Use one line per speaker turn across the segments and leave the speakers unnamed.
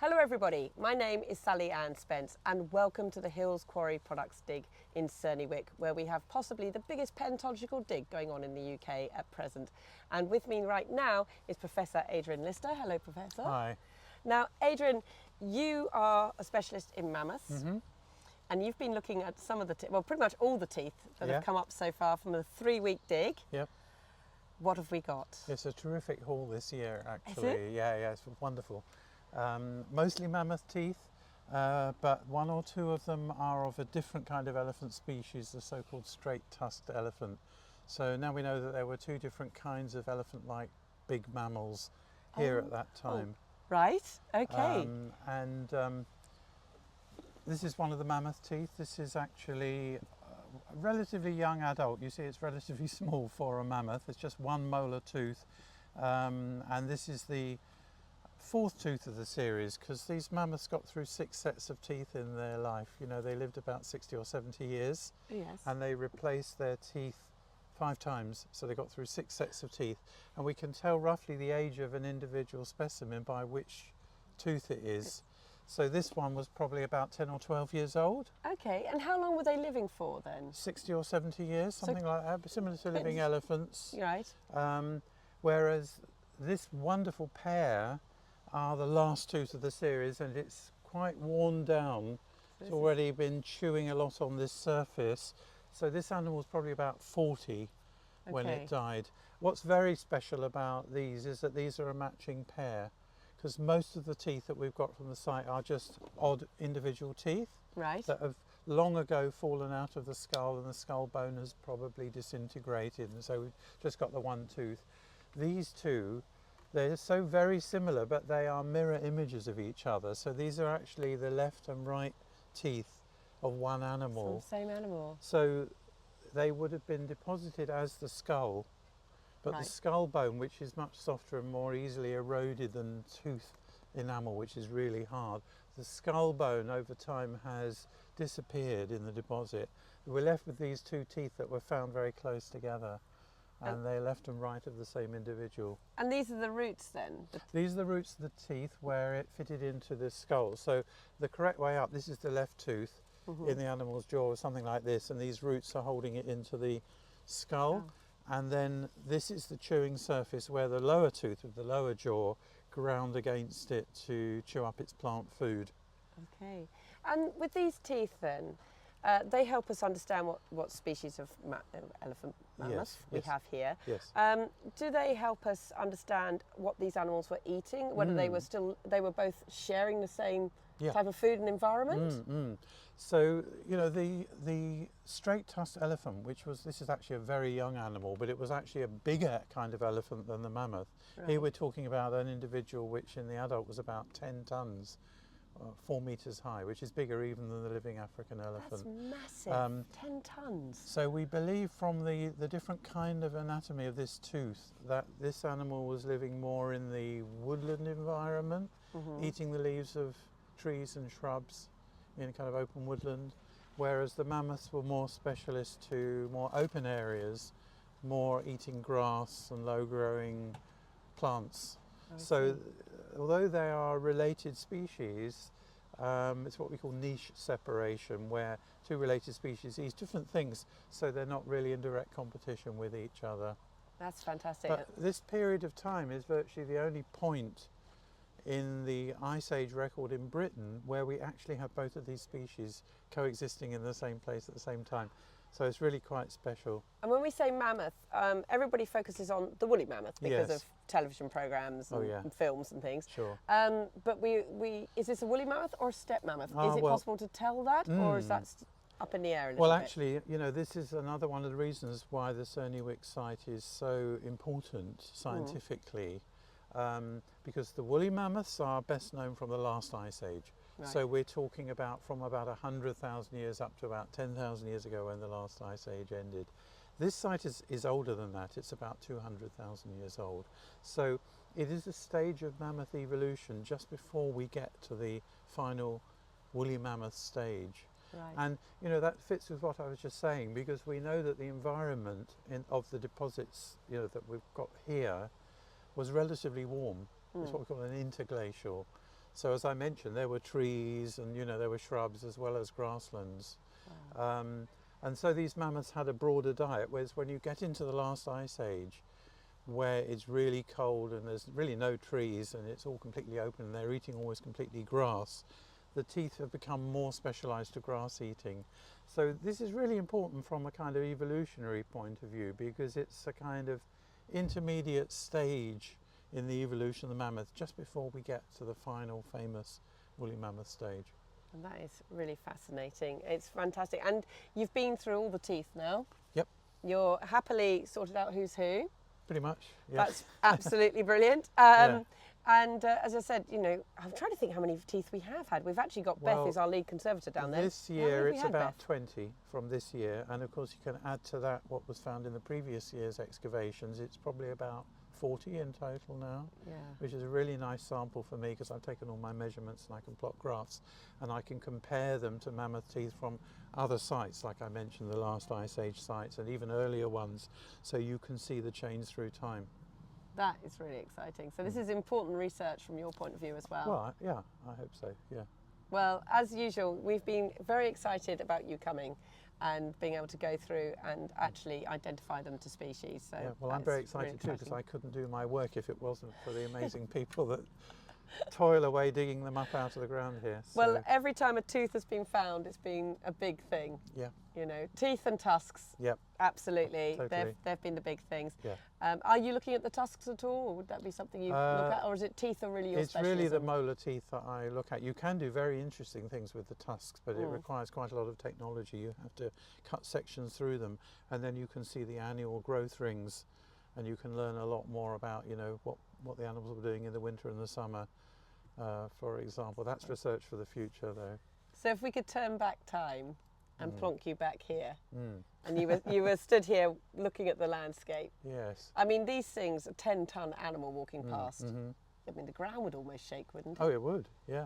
Hello everybody, my name is Sally-Ann Spence and welcome to the Hills Quarry Products dig in Cernywick, where we have possibly the biggest paleontological dig going on in the UK at present. And with me right now is Professor Adrian Lister. Hello Professor.
Hi.
Now Adrian, you are a specialist in mammoths and you've been looking at some of the, well pretty much all the teeth that have come up so far from a 3-week dig.
Yep.
What have we got?
It's a terrific haul this year actually.
Is it?
Yeah, it's wonderful. Mostly mammoth teeth, but one or two of them are of a different kind of elephant species, the so-called straight tusked elephant. So now we know that there were two different kinds of elephant-like big mammals here at that time.
Right, okay.
This is one of the mammoth teeth. This is actually a relatively young adult. You see it's relatively small for a mammoth. It's just one molar tooth, and this is the fourth tooth of the series, because these mammoths got through 6 sets of teeth in their life. You know, they lived about 60 or 70 years.
Yes.
And they replaced their teeth 5 times, so they got through 6 sets of teeth. And we can tell roughly the age of an individual specimen by which tooth it is. So this one was probably about 10 or 12 years old.
Okay, and how long were they living for then?
60 or 70 years, something like that, similar to living elephants.
Right.
Whereas this wonderful pair are the last tooth of the series, and it's quite worn down. It's already been chewing a lot on this surface. So this animal was probably about 40 when it died. What's very special about these is that these are a matching pair, because most of the teeth that we've got from the site are just odd individual teeth that have long ago fallen out of the skull, and the skull bone has probably disintegrated, and so we've just got the one tooth. These two, they're so very similar, but they are mirror images of each other. So these are actually the left and right teeth of one animal.
It's the same animal.
So they would have been deposited as the skull, but the skull bone, which is much softer and more easily eroded than tooth enamel, which is really hard, the skull bone over time has disappeared in the deposit. We're left with these two teeth that were found very close together. And they're left and right of the same individual.
And these are the roots then?
These are the roots of the teeth where it fitted into the skull. So the correct way up, this is the left tooth in the animal's jaw, or something like this, and these roots are holding it into the skull. And then this is the chewing surface where the lower tooth of the lower jaw ground against it to chew up its plant food. Okay.
And with these teeth then, they help us understand what species of elephant mammoth we have here.
Yes.
Do they help us understand what these animals were eating? Whether they were both sharing the same type of food and environment?
So you know, the straight tusked elephant, this is actually a very young animal, but it was actually a bigger kind of elephant than the mammoth. Here we're talking about an individual which in the adult was about 10 tons. 4 meters high, which is bigger even than the living African elephant.
That's massive, 10 tons.
So we believe from the different kind of anatomy of this tooth that this animal was living more in the woodland environment, eating the leaves of trees and shrubs in a kind of open woodland, whereas the mammoths were more specialist to more open areas, more eating grass and low-growing plants. So although they are related species, it's what we call niche separation, where two related species eat different things, so they're not really in direct competition with each other.
That's fantastic.
But this period of time is virtually the only point in the Ice Age record in Britain where we actually have both of these species coexisting in the same place at the same time. So it's really quite special.
And when we say mammoth, everybody focuses on the woolly mammoth because of television programs and films and things.
Sure.
But is this a woolly mammoth or a steppe mammoth? Is it possible to tell that, or is that up in the air a little bit?
Actually, you know, this is another one of the reasons why the Cernywick site is so important scientifically, because the woolly mammoths are best known from the last Ice Age. So we're talking about from about 100,000 years up to about 10,000 years ago when the last Ice Age ended. This site is older than that. It's about 200,000 years old. So it is a stage of mammoth evolution just before we get to the final woolly mammoth stage. And you know, that fits with what I was just saying, because we know that the environment of the deposits, you know, that we've got here was relatively warm. It's what we call an interglacial. So as I mentioned, there were trees and there were shrubs as well as grasslands.
Wow.
And so these mammoths had a broader diet, whereas when you get into the last ice age, where it's really cold and there's really no trees and it's all completely open and they're eating almost completely grass, the teeth have become more specialized to grass eating. So this is really important from a kind of evolutionary point of view, because it's a kind of intermediate stage in the evolution of the mammoth just before we get to the final famous woolly mammoth stage.
And that is really fascinating. It's fantastic. And you've been through all the teeth now.
Yep.
You're happily sorted out who's who.
Pretty much, yes.
That's absolutely brilliant.
Yeah.
And as I said, I'm trying to think how many teeth we have had. We've actually got Beth, who's our lead conservator down there.
This year it's about 20 from this year, and of course you can add to that what was found in the previous year's excavations. It's probably about 40 in total now, which is a really nice sample for me, because I've taken all my measurements and I can plot graphs and I can compare them to mammoth teeth from other sites, like I mentioned, the last ice age sites and even earlier ones, so you can see the change through time.
That is really exciting. So this is important research from your point of view as well.
Well, yeah, I hope so, yeah.
Well, as usual, we've been very excited about you coming and being able to go through and actually identify them to species. So
yeah, well, I'm very excited too, because I couldn't do my work if it wasn't for the amazing people that toil away digging them up out of the ground here. So.
Well, every time a tooth has been found, it's been a big thing.
Yeah.
Teeth and tusks.
Yep.
Absolutely.
Totally.
They've been the big things.
Yeah.
Are you looking at the tusks at all, or would that be something you look at, or is it teeth are really your specialism?
It's really the molar teeth that I look at. You can do very interesting things with the tusks, but it requires quite a lot of technology. You have to cut sections through them, and then you can see the annual growth rings, and you can learn a lot more about what the animals were doing in the winter and the summer, for example. That's research for the future, though.
So if we could turn back time and plonk you back here, and you were stood here looking at the landscape.
Yes.
I mean, these things, a 10-ton animal walking past. I mean, the ground would almost shake, wouldn't it?
Oh, it would. Yeah.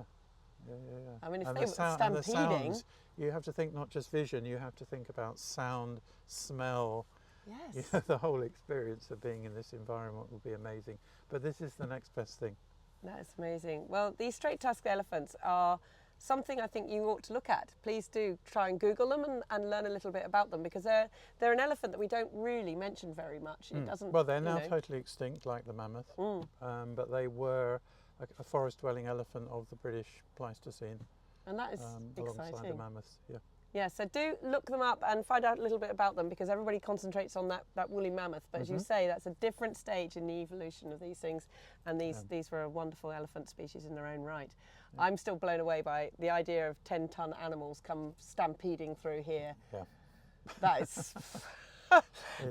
I mean, if
and
they were stampeding,
the sounds, you have to think not just vision. You have to think about sound, smell.
Yes.
The whole experience of being in this environment will be amazing. But this is the next best thing.
That's amazing. Well, these straight-tusked elephants are something I think you ought to look at. Please do try and Google them and learn a little bit about them, because they're an elephant that we don't really mention very much. It doesn't.
Well, they're now totally extinct, like the mammoth, but they were a forest-dwelling elephant of the British Pleistocene.
And that is exciting.
Alongside the mammoths, yeah.
Yeah, so do look them up and find out a little bit about them, because everybody concentrates on that woolly mammoth. But as you say, that's a different stage in the evolution of these things. And these were a wonderful elephant species in their own right. Yeah. I'm still blown away by the idea of 10-ton animals come stampeding through here.
Yeah.
That is...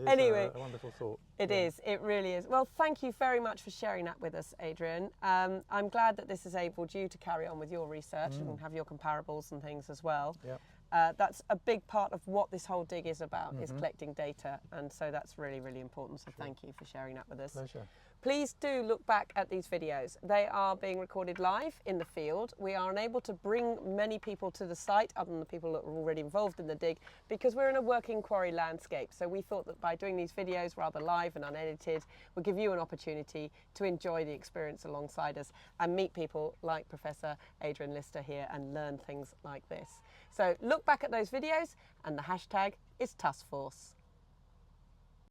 Anyway, a wonderful thought.
It is, it really is. Well, thank you very much for sharing that with us, Adrian. I'm glad that this has enabled you to carry on with your research and have your comparables and things as well.
Yep.
That's a big part of what this whole dig is about, is collecting data, and so that's really, really important. So thank you for sharing that with us.
Pleasure.
Please do look back at these videos. They are being recorded live in the field. We are unable to bring many people to the site other than the people that are already involved in the dig, because we're in a working quarry landscape. So we thought that by doing these videos rather live and unedited would give you an opportunity to enjoy the experience alongside us and meet people like Professor Adrian Lister here and learn things like this. So look back at those videos, and the hashtag is TuskForce.